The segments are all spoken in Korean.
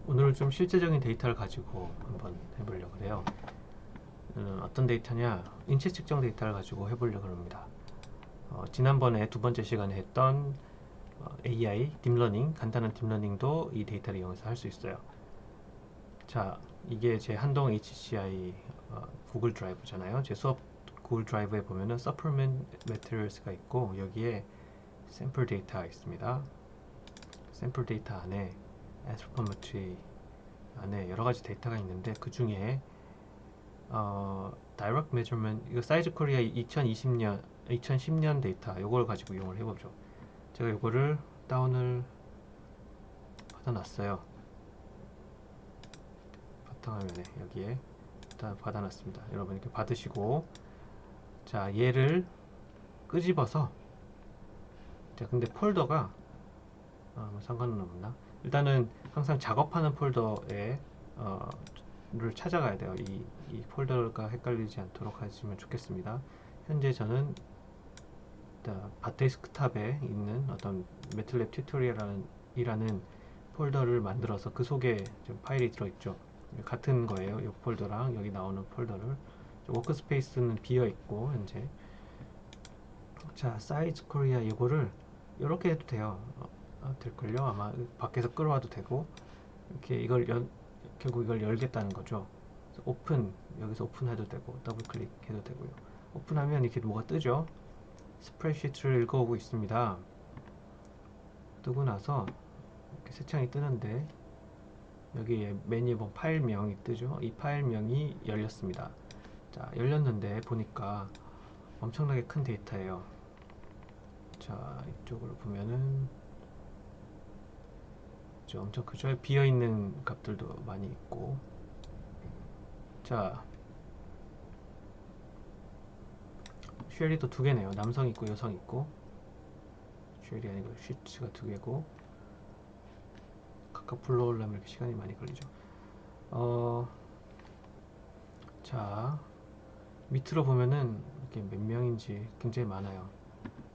오늘은 좀 실제적인 데이터를 가지고 한번 해보려고 해요. 어떤 데이터냐? 인체 측정 데이터를 가지고 해보려고 합니다. 지난번에 두 번째 시간에 했던 AI, 딥러닝, 간단한 딥러닝도 이 데이터를 이용해서 할 수 있어요. 자, 이게 제 한동 HCI 구글 드라이브잖아요. 제 수업 구글 드라이브에 보면은 Supplement Materials가 있고 여기에 샘플 데이터가 있습니다. 샘플 데이터 안에 Anthropometry 안에 여러 가지 데이터가 있는데 그 중에 Direct Measurement 이거 사이즈 코리아 2010년 데이터 이걸 가지고 이용을 해보죠. 제가 이거를 다운을 받아놨어요. 바탕화면에 여기에 일단 받아놨습니다. 여러분 이렇게 받으시고 자 얘를 끄집어서 자 근데 폴더가 뭐 상관은 없나? 일단은 항상 작업하는 폴더에 를 찾아가야 돼요. 이 폴더가 헷갈리지 않도록 하시면 좋겠습니다. 현재 저는 데스크탑에 있는 어떤 매틀랩 튜토리얼이라는 폴더를 만들어서 그 속에 좀 파일이 들어있죠. 같은 거예요. 이 폴더랑 여기 나오는 폴더를 워크스페이스는 비어 있고 현재 자 사이즈 코리아 이거를 이렇게 해도 돼요. 될걸요. 아마 밖에서 끌어와도 되고 이렇게 결국 이걸 열겠다는 거죠. 오픈 여기서 오픈해도 되고 더블 클릭해도 되고요. 오픈하면 이렇게 뭐가 뜨죠. 스프레드시트를 읽어오고 있습니다. 뜨고 나서 이렇게 새 창이 뜨는데 여기에 메뉴에 보면 파일명이 뜨죠. 이 파일명이 열렸습니다. 자 열렸는데 보니까 엄청나게 큰 데이터예요. 자 이쪽으로 보면은 엄청 크죠. 비어있는 값들도 많이 있고 자 쉘이 또 두 개네요. 남성 있고 여성 있고 쉘이 아니고 슈츠가 두 개고 각각 불러오려면 이렇게 시간이 많이 걸리죠. 자 밑으로 보면은 이렇게 몇 명인지 굉장히 많아요.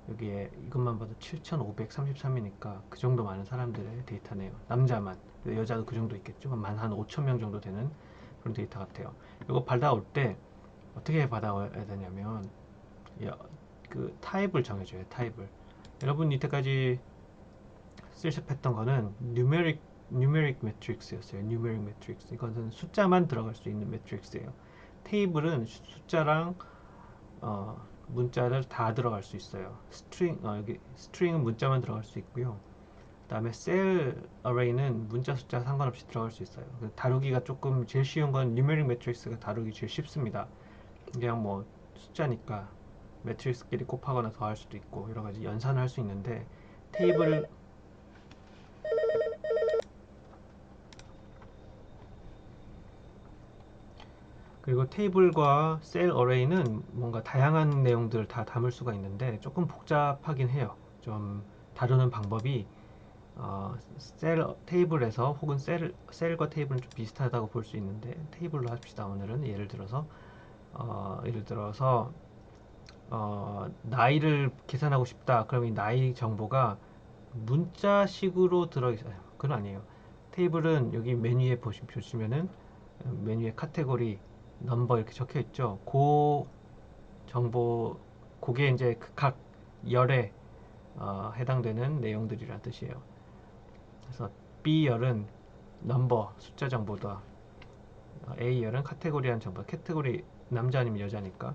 여기에 이것만 봐도 7,533이니까 그 정도 많은 사람들의 데이터네요. 남자만. 여자도 그 정도 있겠죠. 한 5천 명 정도 되는 그런 데이터 같아요. 이거 받아올 때 어떻게 받아와야 되냐면 그 타입을 정해줘요. 타입을. 여러분 이때까지 실습했던 거는 numeric matrix였어요. numeric matrix. 이것은 숫자만 들어갈 수 있는 매트릭스예요. 테이블은 숫자랑 문자를 다 들어갈 수 있어요. 여기 스트링은 문자만 들어갈 수 있고요. 그 다음에 셀 어레이는 문자 숫자 상관없이 들어갈 수 있어요. 다루기가 조금 제일 쉬운 건 numeric matrix가 다루기 제일 쉽습니다. 그냥 뭐 숫자니까 매트릭스끼리 곱하거나 더할 수도 있고 여러 가지 연산을 할 수 있는데 테이블 그리고 테이블과 셀 어레이는 뭔가 다양한 내용들을 다 담을 수가 있는데 조금 복잡하긴 해요. 좀 다루는 방법이 테이블에서 혹은 셀과 테이블은 좀 비슷하다고 볼 수 있는데 테이블로 합시다. 오늘은 예를 들어서 나이를 계산하고 싶다. 그럼 이 나이 정보가 문자식으로 들어있어요. 그건 아니에요. 테이블은 여기 메뉴에 보시면은 메뉴에 카테고리, 넘버 이렇게 적혀 있죠. 그 정보, 그게 이제 각 열에 해당되는 내용들이란 뜻이에요. 그래서 B열은 넘버, 숫자 정보다. A열은 카테고리한 정보. 카테고리 남자 아니면 여자니까.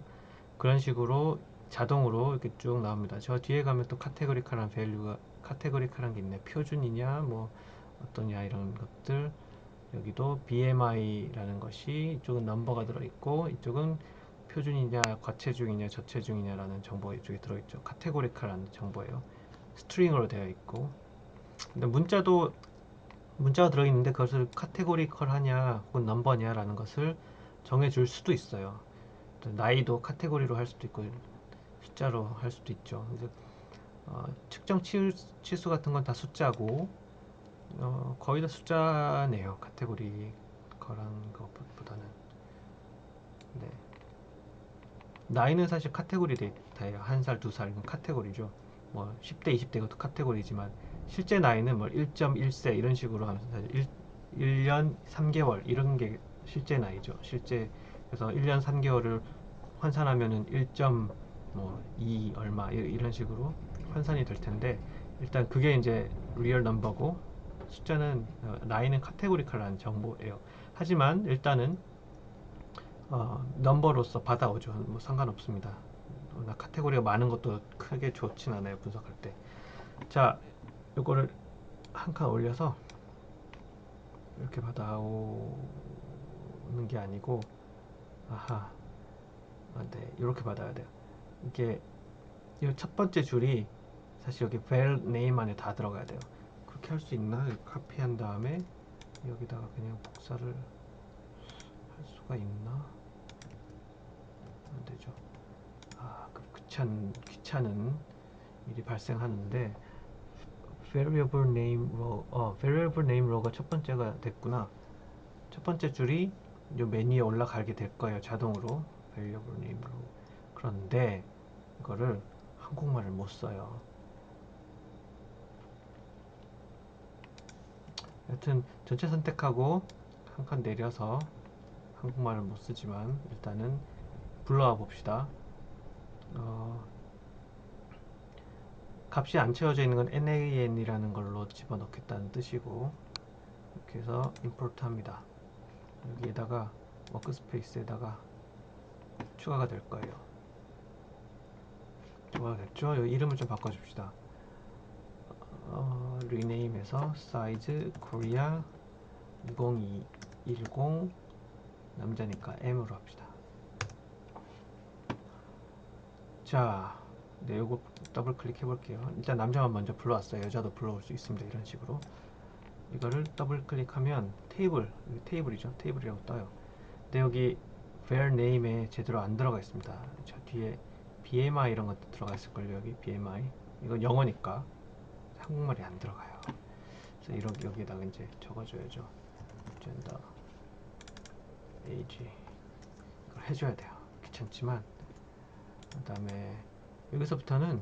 그런 식으로 자동으로 이렇게 쭉 나옵니다. 저 뒤에 가면 또 카테고리칼한 밸류가 카테고리칼한 게 있네. 표준이냐 뭐 어떠냐 이런 것들. 여기도 BMI라는 것이 이쪽은 넘버가 들어있고 이쪽은 표준이냐 과체중이냐 저체중이냐라는 정보가 이쪽에 들어있죠. 카테고리칼한 정보예요. 스트링으로 되어 있고 근데 문자가 들어있는데 그것을 카테고리컬하냐 혹은 넘버냐라는 것을 정해줄 수도 있어요. 나이도 카테고리로 할 수도 있고 숫자로 할 수도 있죠. 그래서 측정 치수 같은 건 다 숫자고 거의 다 숫자네요. 카테고리 거란 것보다는. 네. 나이는 사실 카테고리 데이터예요. 한 살, 두 살, 이건 카테고리죠. 뭐 10대, 20대 이것도 카테고리지만 실제 나이는 뭐 1.1세 이런 식으로 하면서 사실 1년 3개월 이런 게 실제 나이죠. 실제 그래서 1년 3개월을 환산하면은 1.2 얼마 이런 식으로 환산이 될 텐데 일단 그게 이제 리얼 넘버고 숫자는 나이는 카테고리컬한 정보예요. 하지만 일단은 넘버로서 받아오죠. 뭐 상관없습니다. 나 카테고리가 많은 것도 크게 좋진 않아요. 분석할 때. 자, 요거를 한 칸 올려서 이렇게 받아오는 게 아니고 아하 네 이렇게 받아야 돼요. 이게 이 첫 번째 줄이 사실 여기 vel name 안에 다 들어가야 돼요. 그렇게 할 수 있나? 카피한 다음에 여기다가 그냥 복사를 할 수가 있나? 안 되죠. 그 귀찮은 일이 발생하는데 variable name row variable name row가 첫 번째가 됐구나. 첫 번째 줄이 이 메뉴에 올라가게 될 거예요. 자동으로 variable name row. 그런데 이거를 한국말을 못 써요. 여튼 전체 선택하고 한 칸 내려서 한국말을 못 쓰지만 일단은 불러와 봅시다. 값이 안 채워져 있는 건 nan이라는 걸로 집어넣겠다는 뜻이고 이렇게 해서 import 합니다. 여기에다가 워크스페이스에다가 추가가 될 거예요. 추가가 됐죠? 여기 이름을 좀 바꿔줍시다. rename에서 size korea 2010 남자니까 M으로 합시다. 자, 네, 요거 더블 클릭해 볼게요. 일단 남자만 먼저 불러왔어요. 여자도 불러올 수 있습니다. 이런 식으로. 이거를 더블 클릭하면 테이블이죠. 테이블이라고 떠요. 근데 여기 where name에 제대로 안 들어가 있습니다. 저 뒤에 BMI 이런 것도 들어가 있을걸요. 여기 BMI. 이건 영어니까 한국말이 안 들어가요. 그래서 이렇게 여기다가 이제 적어줘야죠. 젠더, 에이지. 이걸 해줘야 돼요. 귀찮지만. 그 다음에 여기서부터는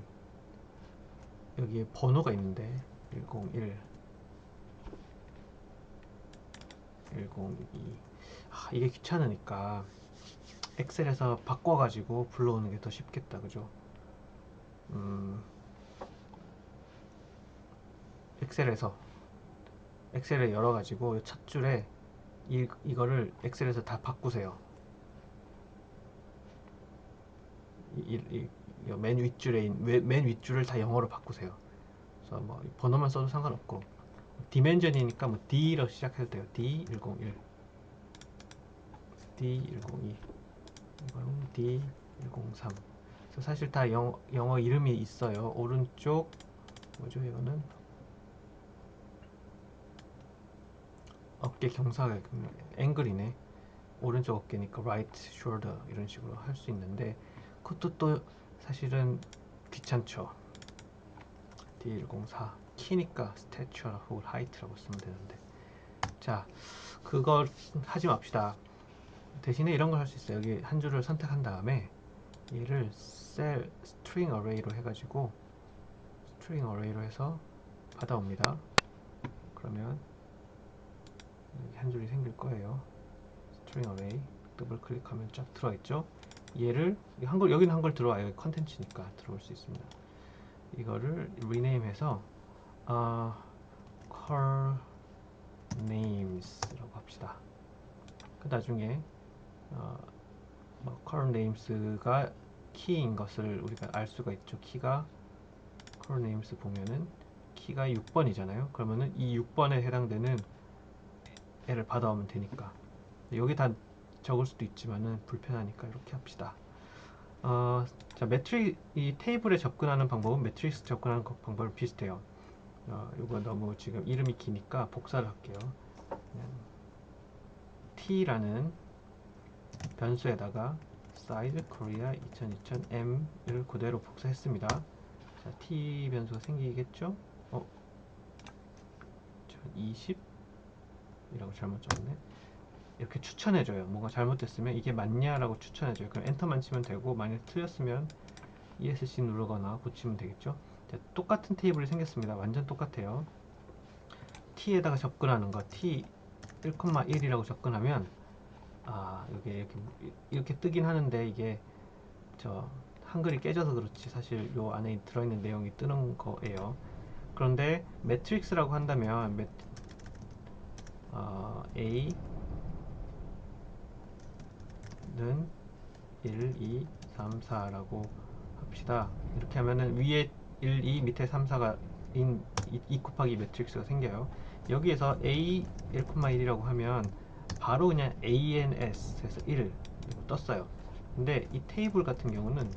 여기에 번호가 있는데 101, 102 이게 귀찮으니까 엑셀에서 바꿔가지고 불러오는 게 더 쉽겠다 그죠? 엑셀에서 엑셀에 열어가지고 첫 줄에 이거를 엑셀에서 다 바꾸세요. 맨 윗줄에 맨 윗줄을 다 영어로 바꾸세요. 그래서 뭐 번호만 써도 상관없고 디멘전이니까 뭐 D로 시작해도 돼요. D101, D102, 이건 D103. 그래서 사실 다 영어 이름이 있어요. 오른쪽 뭐죠 이거는 어깨 경사각 앵글이네. 오른쪽 어깨니까 right shoulder 이런 식으로 할 수 있는데 그것도 또 사실은 귀찮죠. D104 키니까 stature 혹은 height라고 쓰면 되는데 자 그걸 하지 맙시다. 대신에 이런 걸 할 수 있어요. 여기 한 줄을 선택한 다음에 얘를 셀 string array로 해가지고 string array로 해서 받아옵니다. 그러면 여기 한 줄이 생길 거예요. string array 더블 클릭하면 쫙 들어있죠. 얘를 여기는 한글 들어와요. 컨텐츠니까 들어올 수 있습니다. 이거를 rename해서 car names라고 합시다. 그 나중에 car names가 키인 것을 우리가 알 수가 있죠. 키가 car names 보면은 키가 6번이잖아요. 그러면은 이 6번에 해당되는 애를 받아오면 되니까 여기 다 적을 수도 있지만은 불편하니까 이렇게 합시다. 자, 이 테이블에 접근하는 방법은 매트릭스 접근하는 방법은 비슷해요. 이거 너무 지금 이름이 기니까 복사를 할게요. t라는 변수에다가 size korea 2000m을 그대로 복사했습니다. 자, t 변수가 생기겠죠? 20 이라고 잘못 적었네. 이렇게 추천해줘요. 뭔가 잘못됐으면 이게 맞냐라고 추천해줘요. 그럼 엔터만 치면 되고 만약 틀렸으면 ESC 누르거나 고치면 되겠죠. 자, 똑같은 테이블이 생겼습니다. 완전 똑같아요. t에다가 접근하는 거 t 1,1이라고 접근하면 이게 이렇게 뜨긴 하는데 이게 저 한글이 깨져서 그렇지 사실 요 안에 들어있는 내용이 뜨는 거예요. 그런데 매트릭스라고 한다면 A는 1, 2, 3, 4라고 합시다. 이렇게 하면은 위에 1, 2, 밑에 3, 4가 인 2 곱하기 매트릭스가 생겨요. 여기에서 A 1,1이라고 하면 바로 그냥 ANS에서 1 떴어요. 근데 이 테이블 같은 경우는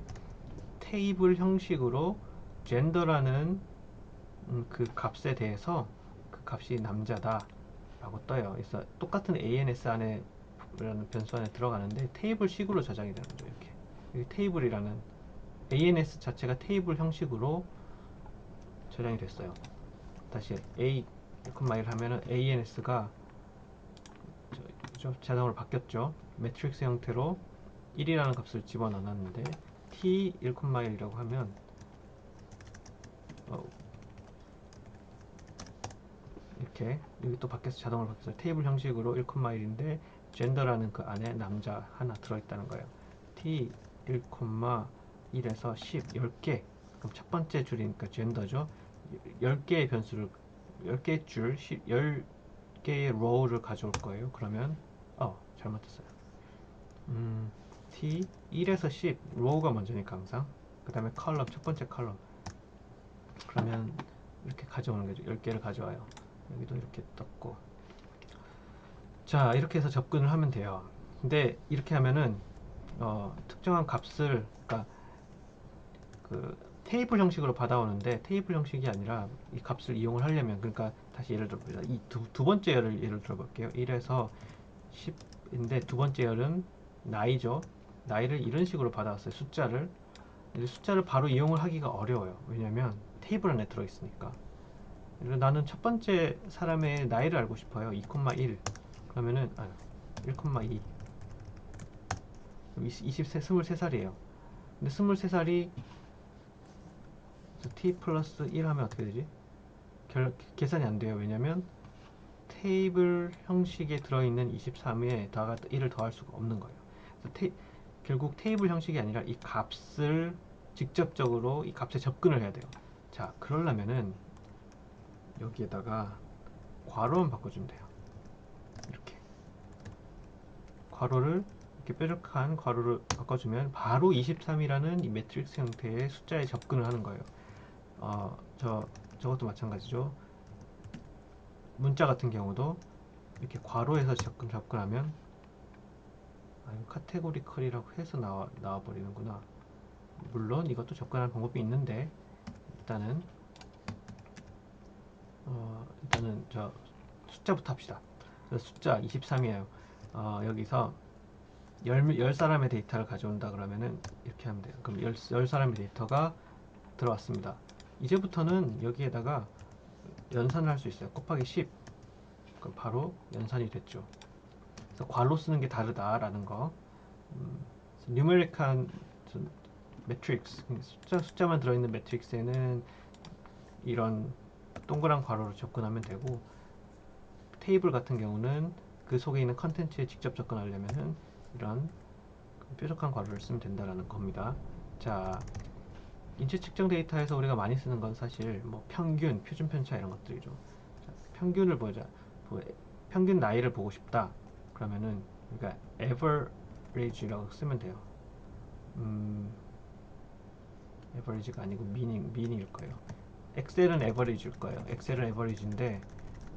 테이블 형식으로 젠더라는 그 값에 대해서 그 값이 남자다 라고 떠요. 그래서 똑같은 ANS 안에 라는 변수 안에 들어가는데 테이블식으로 저장이 되는 거죠. 이렇게 여기 테이블이라는 ANS 자체가 테이블 형식으로 저장이 됐어요. 다시 A 1 하면은 ANS가 자동으로 바뀌었죠. 매트릭스 형태로 1이라는 값을 집어넣었는데 T 1,1이라고 하면 이렇게 여기 또 바뀌어서 자동으로 바뀌어서 테이블 형식으로 1,1인데 젠더라는 그 안에 남자 하나 들어있다는 거예요. T 1,1에서 10, 10개. 그럼 첫 번째 줄이니까 젠더죠. 10개의 변수를 10개의 줄, 10개의 로우를 가져올 거예요. 그러면 잘못했어요. T 1에서 10 로우가 먼저니까 항상 그 다음에 컬럼 첫 번째 컬럼 그러면 이렇게 가져오는 거죠. 10개를 가져와요. 여기도 이렇게 떴고 자 이렇게 해서 접근을 하면 돼요. 근데 이렇게 하면은 특정한 값을 그러니까 그 테이블 형식으로 받아오는데 테이블 형식이 아니라 이 값을 이용을 하려면 그러니까 다시 예를 들어봅니다. 이 두 번째 열을 예를 들어볼게요. 1에서 10인데 두 번째 열은 나이죠. 나이를 이런 식으로 받아왔어요. 숫자를 바로 이용을 하기가 어려워요. 왜냐면 테이블 안에 들어있으니까. 나는 첫 번째 사람의 나이를 알고 싶어요. 2,1 그러면은 1,2 23살이에요. 근데 23살이 t 플러스 1 하면 어떻게 되지? 계산이 안 돼요. 왜냐면 테이블 형식에 들어있는 23에다가 1을 더할 수가 없는 거예요. 그래서 결국 테이블 형식이 아니라 이 값을 직접적으로 이 값에 접근을 해야 돼요. 자, 그러려면은 여기에다가 괄호만 바꿔주면 돼요. 이렇게 괄호를 이렇게 뾰족한 괄호를 바꿔주면 바로 23이라는 이 매트릭스 형태의 숫자에 접근을 하는 거예요. 저것도 마찬가지죠. 문자 같은 경우도 이렇게 괄호에서 접근하면 카테고리컬이라고 해서 나와버리는구나. 물론 이것도 접근하는 방법이 있는데 일단은 저 숫자부터 합시다. 숫자 23이에요. 여기서 10사람의 데이터를 가져온다 그러면은 이렇게 하면 돼요. 그럼 10사람의 데이터가 들어왔습니다. 이제부터는 여기에다가 연산을 할 수 있어요. 곱하기 10. 그럼 바로 연산이 됐죠. 그래서 괄호 쓰는 게 다르다라는 거. 뉴메릭한 매트릭스, 숫자만 들어있는 매트릭스에는 이런 동그란 괄호로 접근하면 되고 테이블 같은 경우는 그 속에 있는 컨텐츠에 직접 접근하려면은 이런 뾰족한 괄호를 쓰면 된다라는 겁니다. 자, 인체 측정 데이터에서 우리가 많이 쓰는 건 사실 뭐 평균, 표준 편차 이런 것들이죠. 자, 평균을 보자. 평균 나이를 보고 싶다. 그러면은 그러니까 average라고 쓰면 돼요. average가 아니고 mean일 거예요. 엑셀은 average일 거예요. 엑셀은 average인데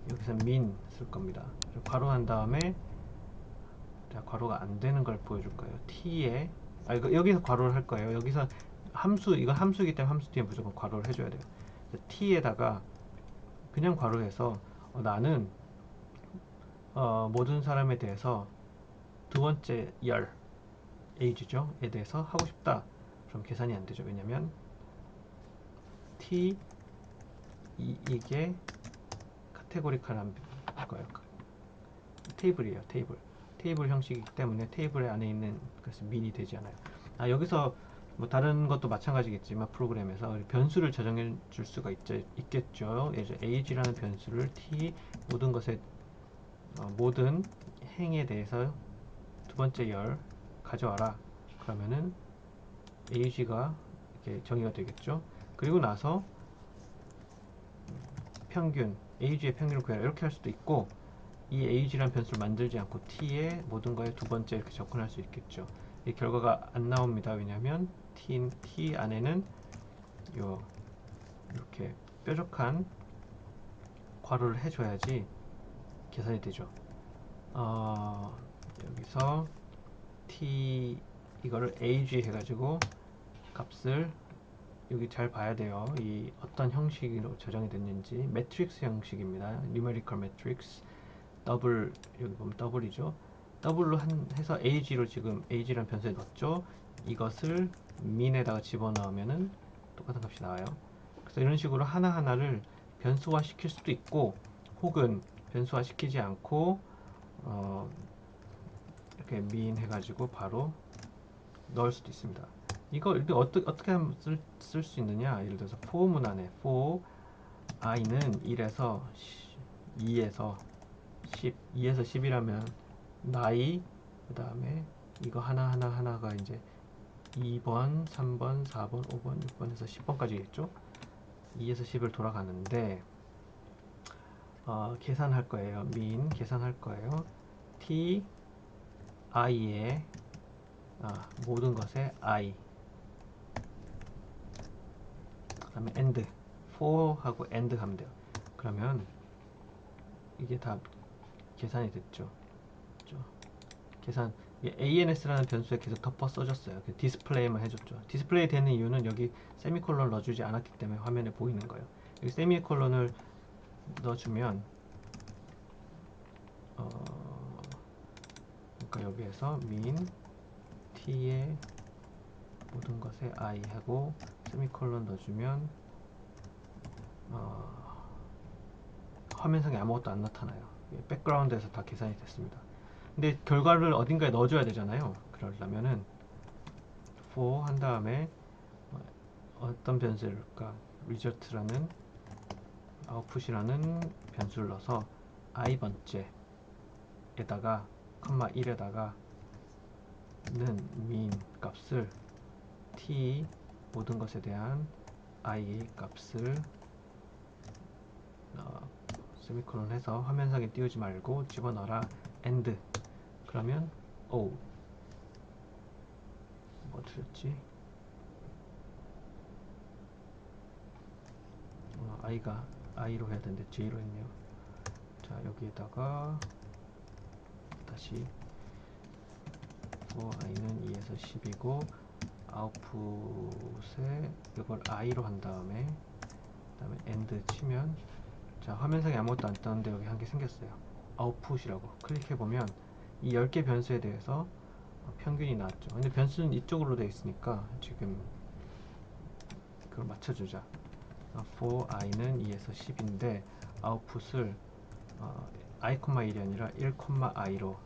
여기서 mean 쓸 겁니다. 괄호한 다음에 자, 괄호가 안 되는 걸 보여줄 거예요. t에 여기서 괄호를 할 거예요. 여기서 이건 함수이기 때문에 함수 뒤에 무조건 괄호를 해줘야 돼요. t에다가 그냥 괄호해서 나는 모든 사람에 대해서 두 번째 열 age죠. 에 대해서 하고 싶다. 그럼 계산이 안 되죠. 왜냐면 이게 카테고리컬한 거예요. 테이블이에요. 테이블 형식이기 때문에 테이블 안에 있는 그래서 민이 되지 않아요. 여기서 뭐 다른 것도 마찬가지겠지만 프로그램에서 변수를 저장해 줄 수가 있겠죠. age라는 변수를 t 모든 것에 모든 행에 대해서 두 번째 열 가져와라. 그러면은 ag가 이렇게 정의가 되겠죠. 그리고 나서 평균, ag의 평균을 구해라 이렇게 할 수도 있고, 이 ag라는 변수를 만들지 않고 t의 모든 거에 두 번째 이렇게 접근할 수 있겠죠. 이 결과가 안 나옵니다. 왜냐하면 t 안에는 요 이렇게 뾰족한 괄호를 해줘야지 계산이 되죠. 여기서 t 이거를 ag 해가지고 값을 여기 잘 봐야 돼요. 이 어떤 형식으로 저장이 됐는지. 매트릭스 형식입니다. numerical matrix. 더블, 여기 보면 더블이죠. 더블로 해서 ag로 지금 ag라는 변수에 넣었죠. 이것을 min에다가 집어넣으면은 똑같은 값이 나와요. 그래서 이런 식으로 하나하나를 변수화 시킬 수도 있고, 혹은 변수화 시키지 않고 이렇게 min 해가지고 바로 넣을 수도 있습니다. 이거 이렇게 어떻게 하면 쓸 수 있느냐? 예를 들어서 for 문안에 for i는 1에서 2에서 10, 2에서 10이라면 나이, 그 다음에 이거 하나가 이제 2번, 3번, 4번, 5번, 6번에서 10번까지겠죠? 2에서 10을 돌아가는데 계산할 거예요. min 계산할 거예요. t i의 모든 것의 i, 그 다음에 and, for하고 and 하면 돼요. 그러면 이게 다 계산이 됐죠. 계산, ANS라는 변수에 계속 덮어 써줬어요. 디스플레이만 해줬죠. 디스플레이 되는 이유는 여기 세미콜론 넣어주지 않았기 때문에 화면에 보이는 거예요. 여기 세미콜론을 넣어주면 그러니까 여기에서 min t의 모든 것에 I 하고 세미콜론 넣어주면 화면상에 아무것도 안 나타나요. 백그라운드에서 다 계산이 됐습니다. 근데 결과를 어딘가에 넣어줘야 되잖아요. 그러려면은 for 한 다음에 어떤 변수일까? result라는 output이라는 변수를 넣어서 i번째에다가 컴마 1에다가 는 min 값을 t 모든 것에 대한 i 값을 세미콜론 해서 화면상에 띄우지 말고 집어넣어라 and. 그러면 뭐 틀렸지? i가 i로 해야 되는데 j로 했네요. 자, 여기에다가 다시 for i는 2에서 10이고 아웃풋에 이걸 i로 한 다음에 그다음에 end 치면, 자, 화면상에 아무것도 안 떴는데 여기 한 개 생겼어요. 아웃풋이라고 클릭해보면 이 10개 변수에 대해서 평균이 나왔죠. 근데 변수는 이쪽으로 되어 있으니까 지금 그걸 맞춰주자. for i는 2에서 10인데 아웃풋을 i, 1이 아니라 1, i로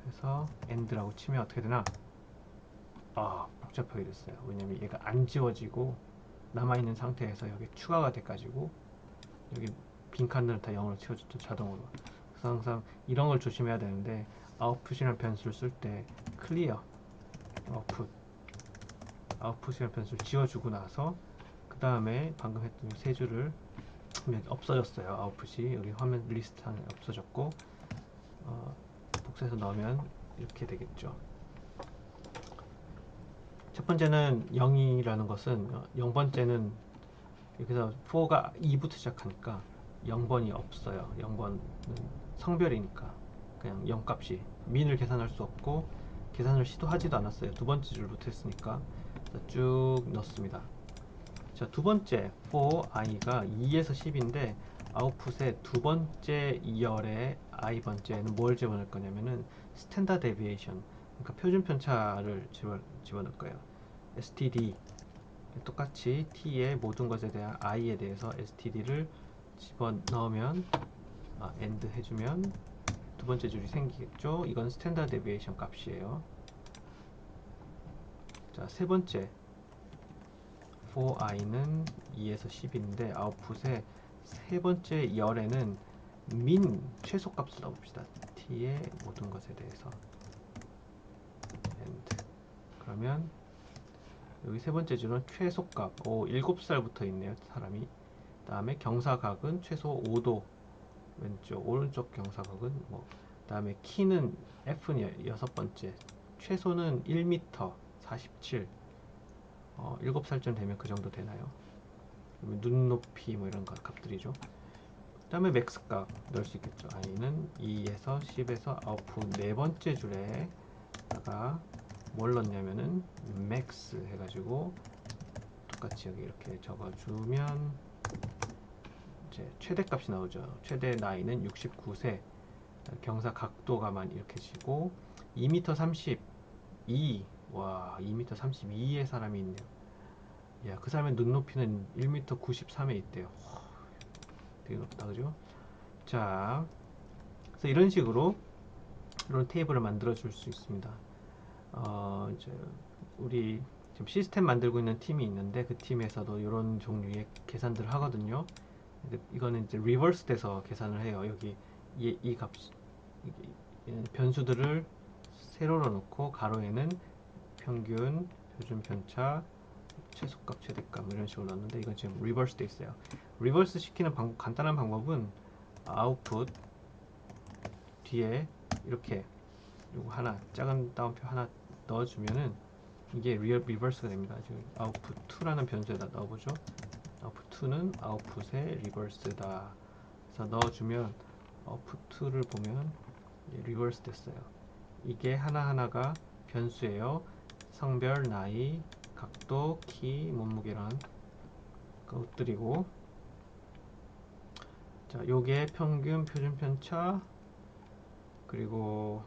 해서 end라고 치면 어떻게 되나? 복잡하게 됐어요. 왜냐면 얘가 안 지워지고 남아있는 상태에서 여기 추가가 돼가지고 여기 빈칸들은 다 0으로 채워졌죠, 자동으로. 그래서 항상 이런 걸 조심해야 되는데, 아웃풋이라는 변수를 쓸 때 클리어 아웃풋이라는 변수를 지워주고 나서 그 다음에 방금 했던 세 줄을 없어졌어요. 아웃풋이 여기 화면 리스트 안에 없어졌고 복사해서 넣으면 이렇게 되겠죠. 첫 번째는 0이라는 것은 0번째는 여기서 for가 2부터 시작하니까 0번이 없어요. 0번은 성별이니까 그냥 0값이 min을 계산할 수 없고 계산을 시도하지도 않았어요. 두 번째 줄부터 했으니까 쭉 넣습니다. 자, 두 번째 for i가 2에서 10인데 아웃풋의 두 번째 2열의 i번째는 뭘 집어넣을 거냐면은 스탠다드 데비에이션, 그러니까 표준 편차를 집어넣을 거예요. std, 똑같이 t의 모든 것에 대한 i에 대해서 std를 집어넣으면 end 해주면 두 번째 줄이 생기겠죠. 이건 스탠다드 데비에이션 값이에요. 자, 세 번째 for i는 2에서 10인데 아웃풋의 세 번째 열에는 min 최소값을 넣어봅시다. t의 모든 것에 대해서 and 그러면 여기 세 번째 줄은 최소값 7살부터 있네요 사람이. 다음에 경사각은 최소 5도 왼쪽 오른쪽 경사각은 뭐 다음에 키는 F는 여섯 번째 최소는 1m 47 7살쯤 되면 그 정도 되나요? 눈높이 뭐 이런 거 값들이죠. 그 다음에 맥스값 넣을 수 있겠죠. i는 2에서 10에서 아웃풋 네 번째 줄에다가 뭘 넣냐면은 max 해가지고 똑같이 여기 이렇게 적어주면 이제 최대값이 나오죠. 최대 나이는 69세. 경사 각도가만 이렇게 지고 2m 32. 와, 2m 32의 사람이 있네요. 야, 그 사람의 눈높이는 1m 93에 있대요. 되게 높다, 그죠? 자, 그래서 이런 식으로 이런 테이블을 만들어 줄 수 있습니다. 이제 우리 지금 시스템 만들고 있는 팀이 있는데 그 팀에서도 이런 종류의 계산들을 하거든요. 근데 이거는 이제 리버스 돼서 계산을 해요. 여기 이 값, 변수들을 세로로 놓고 가로에는 평균, 표준 편차, 최소값, 최대값 이런 식으로 넣는데 이건 지금 리버스 돼 있어요. 리버스 시키는 간단한 방법은 아웃풋 뒤에 이렇게 요거 하나 작은 따옴표 하나 넣어주면은 이게 리버스가 됩니다. 지금 output 2라는 변수에다 넣어보죠. output 2는 output의 리버스다. 그래서 넣어주면 output 2를 보면 리버스 됐어요. 이게 하나하나가 변수예요. 성별, 나이, 각도, 키, 몸무게란 것들이고, 자, 요게 평균, 표준 편차, 그리고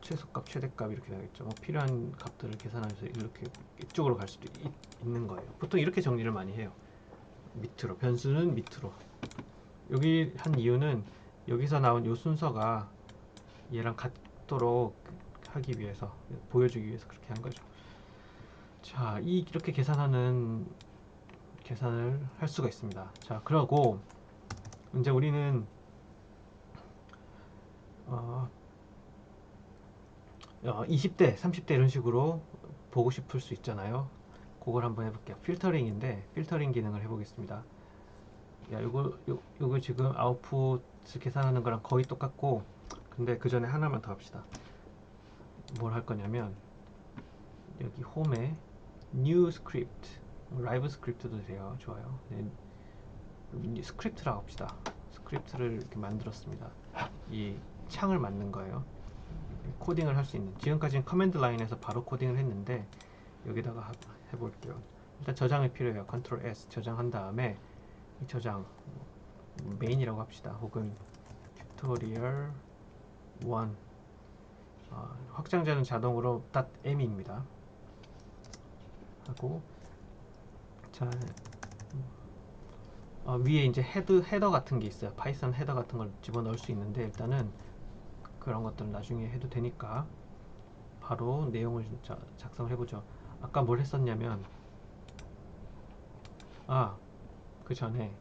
최소값, 최대값 이렇게 되겠죠. 뭐 필요한 값들을 계산하면서 이렇게 이쪽으로 갈 수도 있는 거예요. 보통 이렇게 정리를 많이 해요. 밑으로, 변수는 밑으로. 여기 한 이유는 여기서 나온 요 순서가 얘랑 같도록 하기 위해서, 보여주기 위해서 그렇게 한 거죠. 자, 이렇게 계산을 할 수가 있습니다. 자, 그러고 이제 우리는 20대, 30대 이런 식으로 보고 싶을 수 있잖아요. 그걸 한번 해볼게요. 필터링인데 필터링 기능을 해보겠습니다. 야, 요거 지금 아웃풋 계산하는 거랑 거의 똑같고, 근데 그 전에 하나만 더 합시다. 뭘 할 거냐면 여기 홈에 New Script, 라이브 스크립트도 돼요. 좋아요. 네, 스크립트라고 합시다. 스크립트를 이렇게 만들었습니다. 이 창을 만든 거예요. 코딩을 할 수 있는. 지금까지는 커맨드 라인에서 바로 코딩을 했는데 여기다가 해볼게요. 일단 저장이 필요해요. 컨트롤 S 저장한 다음에 이 저장 메인이라고 합시다. 혹은 튜토리얼 1 확장자는 자동으로 .m입니다. 하고 자 위에 이제 헤더 같은 게 있어요. 파이썬 헤더 같은 걸 집어넣을 수 있는데 일단은 그런 것들은 나중에 해도 되니까 바로 내용을 작성을 해보죠. 아까 뭘 했었냐면 그 전에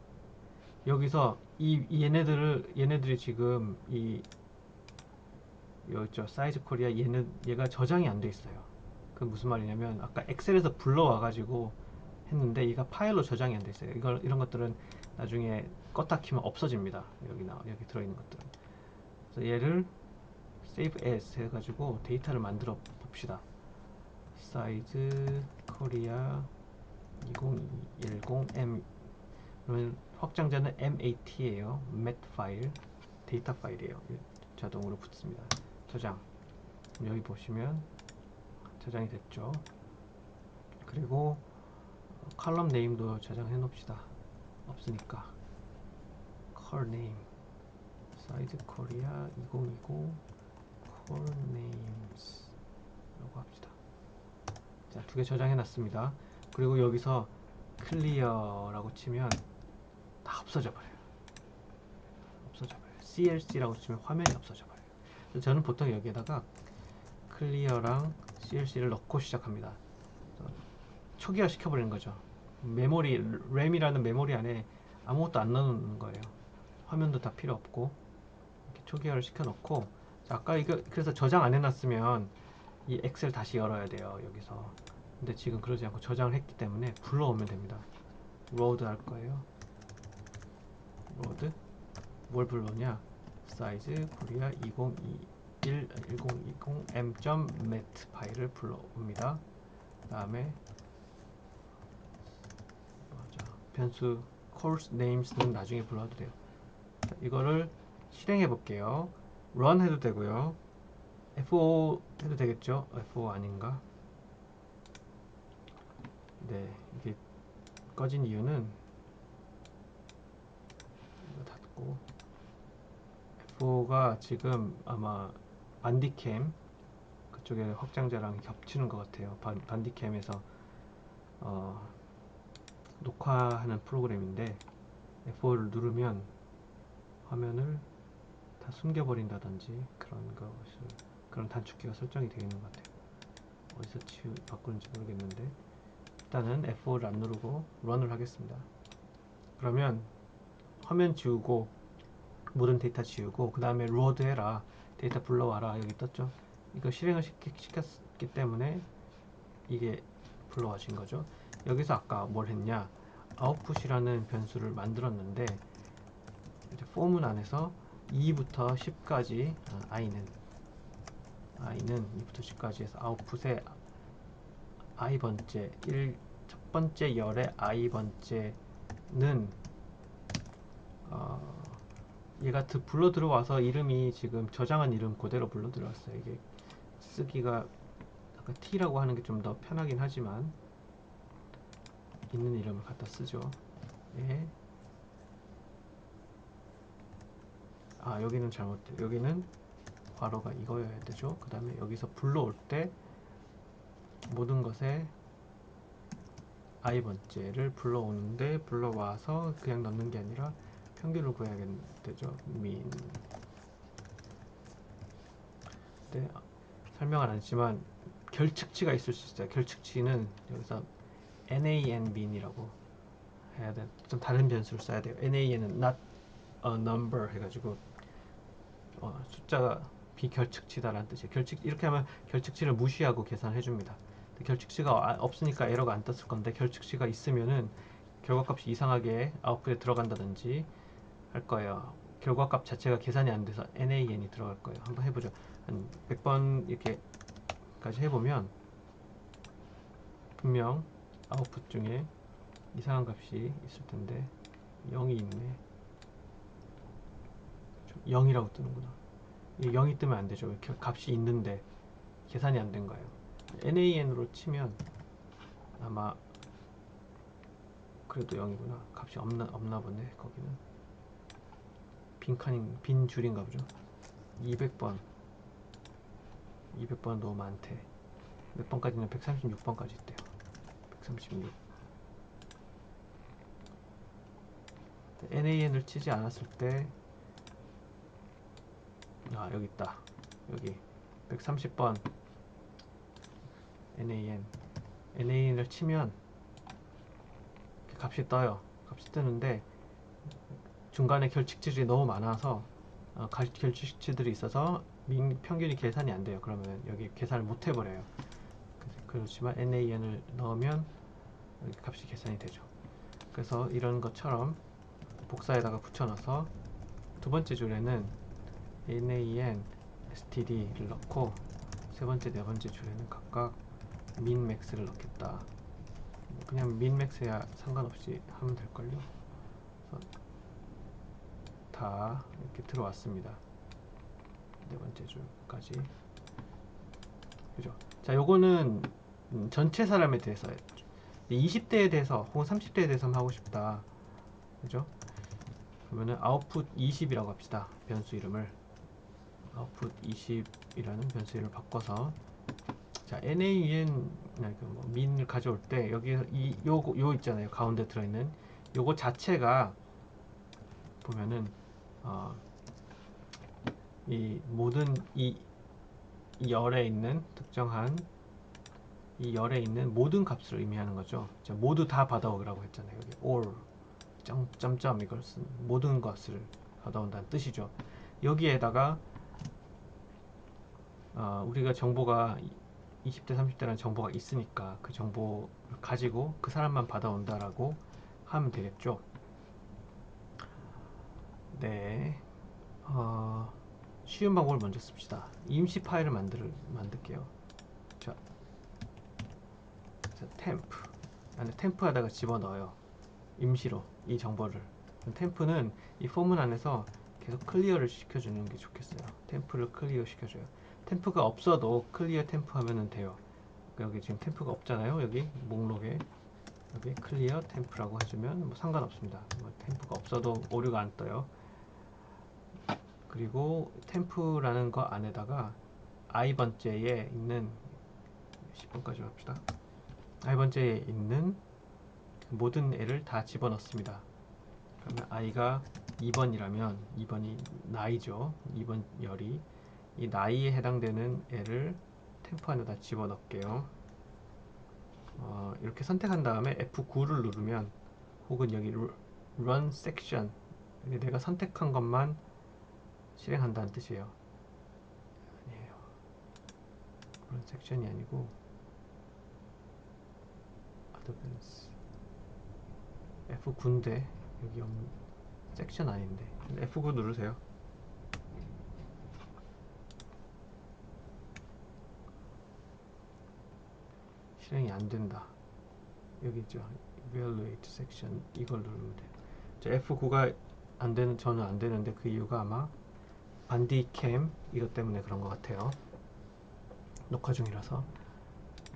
여기서 얘네들이 지금 있죠 사이즈 코리아 얘가 저장이 안 돼 있어요. 그 무슨 말이냐면 아까 엑셀에서 불러와 가지고 했는데 얘가 파일로 저장이 안 돼 있어요. 이런 것들은 나중에 껐다 키면 없어집니다. 여기 들어있는 것들은. 그래서 얘를 save as 해가지고 데이터를 만들어 봅시다. 사이즈 코리아 2010M 그러면 확장자는 MAT예요. mat 파일, 데이터 파일이에요. 자동으로 붙습니다. 저장. 여기 보시면 저장이 됐죠. 그리고 컬럼 네임도 저장해 놓읍시다. 없으니까. 컬 네임 사이즈 코리아 2020 컬 네임스 라고 합시다. 자, 두 개 저장해 놨습니다. 그리고 여기서 클리어라고 치면 다 없어져 버려요. CLC라고 치면 화면이 없어져 버려요. 그래서 저는 보통 여기에다가 클리어랑 CLC를 넣고 시작합니다. 초기화 시켜버리는 거죠. 램이라는 메모리 안에 아무것도 안 넣는 거예요. 화면도 다 필요 없고 이렇게 초기화를 시켜놓고 아까 이거 그래서 저장 안 해놨으면 이 엑셀 다시 열어야 돼요 여기서. 근데 지금 그러지 않고 저장을 했기 때문에 불러오면 됩니다. 로드 할 거예요. 로드 뭘 불러오냐? 사이즈 코리아 2021 1020 m.mat 파일을 불러옵니다. 그 다음에 변수 course names는 나중에 불러도 돼요. 자, 이거를 실행해 볼게요. run 해도 되고요. F5 해도 되겠죠? F5 아닌가? 네, 이게 꺼진 이유는 이거 닫고 F5가 지금 아마 반디캠 그쪽에 확장자랑 겹치는 것 같아요. 반디캠에서 녹화하는 프로그램인데 F5를 누르면 화면을 다 숨겨버린다든지 그런 단축키가 설정이 되어 있는 것 같아요. 어디서 바꾸는지 모르겠는데 일단은 F5를 안 누르고 런을 하겠습니다. 그러면 화면 지우고 모든 데이터 지우고 그 다음에 로드 해라 데이터 불러와라 여기 떴죠. 이거 실행을 시켰기 때문에 이게 불러와진 거죠. 여기서 아까 뭘 했냐, 아웃풋이라는 변수를 만들었는데 이제 폼은 안에서 2부터 10까지 i는 2부터 10까지 해서 아웃풋에 i번째 첫 번째 열의 i번째는 얘가 불러 들어와서 이름이 지금 저장한 이름 그대로 불러 들어왔어요. 이게 쓰기가 아까 t라고 하는 게 좀 더 편하긴 하지만 있는 이름을 갖다 쓰죠. 예. 여기는 잘못돼. 여기는 괄호가 이거여야 되죠. 그 다음에 여기서 불러올 때 모든 것에 i번째를 불러오는데 불러와서 그냥 넣는 게 아니라 평균을 구해야되죠. 네, 설명은 안 했지만 결측치가 있을 수 있어요. 결측치는 여기서 nan min이라고 해야 돼. 좀 다른 변수를 써야 돼요. nan은 not a number 해가지고 숫자가 비결측치다라는 뜻이에요. 이렇게 하면 결측치를 무시하고 계산해 줍니다. 결측치가 없으니까 에러가 안 떴을 건데 결측치가 있으면은 결과값이 이상하게 아웃풋에 들어간다든지 할 거예요. 결과값 자체가 계산이 안 돼서 nan이 들어갈 거예요. 한번 해보죠. 한 100번 이렇게까지 해보면 분명 아웃풋 중에 이상한 값이 있을 텐데 0이 있네. 0이라고 뜨는구나. 0이 뜨면 안 되죠. 값이 있는데 계산이 안 된 거예요. nan으로 치면 아마 그래도 0이구나. 값이 없나 보네. 거기는 빈 줄인가 보죠. 200번 너무 많대. 몇 번까지는 136번까지 있대요. 136. nan을 치지 않았을 때 여기 있다. 여기 130번 nan을 치면 값이 떠요. 값이 뜨는데 중간에 결측치들이 너무 많아서 결측치들이 있어서 평균이 계산이 안 돼요. 그러면 여기 계산을 못 해버려요. 그렇지만 nan을 넣으면 여기 값이 계산이 되죠. 그래서 이런 것처럼 복사에다가 붙여넣어서 두 번째 줄에는 nan std를 넣고 세 번째, 네 번째 줄에는 각각 min max를 넣겠다. 그냥 min max야 상관없이 하면 될걸요. 다 이렇게 들어왔습니다. 네 번째 줄까지. 그죠? 자, 요거는 전체 사람에 대해서 20대에 대해서 혹은 30대에 대해서 하고 싶다. 그죠? 그러면은 output 20이라고 합시다. 변수 이름을 output 20이라는 변수 이름을 바꿔서 자, nan min을 가져올 때 여기 요 있잖아요. 가운데 들어있는 요거 자체가 보면은 이 모든 이 열에 있는 특정한 이 열에 있는 모든 값을 의미하는 거죠. 자, 모두 다 받아오라고 했잖아요. 여기 all 점점 이것은 모든 것을 받아온다는 뜻이죠. 여기에다가 우리가 정보가 20대 30대라는 정보가 있으니까 그 정보를 가지고 그 사람만 받아온다라고 하면 되겠죠. 네. 쉬운 방법을 먼저 씁시다. 임시 파일을 만들게요. 자, 템프 안에 템프에다가 집어넣어요. 임시로 이 정보를. 템프는 이 포문 안에서 계속 클리어를 시켜주는 게 좋겠어요. 템프를 클리어 시켜줘요. 템프가 없어도 클리어 템프 하면 돼요. 여기 지금 템프가 없잖아요. 여기 목록에 여기 클리어 템프라고 해주면 뭐 상관없습니다. 뭐 템프가 없어도 오류가 안 떠요. 그리고 템프라는 거 안에다가 i번째에 있는 10번까지 합시다. i번째에 있는 모든 애를 다 집어넣습니다. 그러면 i가 2번이라면 2번이 나이죠. 2번 열이 이 나이에 해당되는 애를 템프 안에다 집어넣을게요. 이렇게 선택한 다음에 F9를 누르면 혹은 여기 Run Section 내가 선택한 것만 실행한다는 뜻이에요. 아니에요. Run Section이 아니고 Advanced F9인데 여기 섹션 아닌데 F9 누르세요. 실행이 안 된다. 여기 있죠. Evaluate Section 이걸 누르면 돼요. F9가 안 되는 저는 안 되는데 그 이유가 아마 반디캠 이것 때문에 그런 것 같아요. 녹화 중이라서.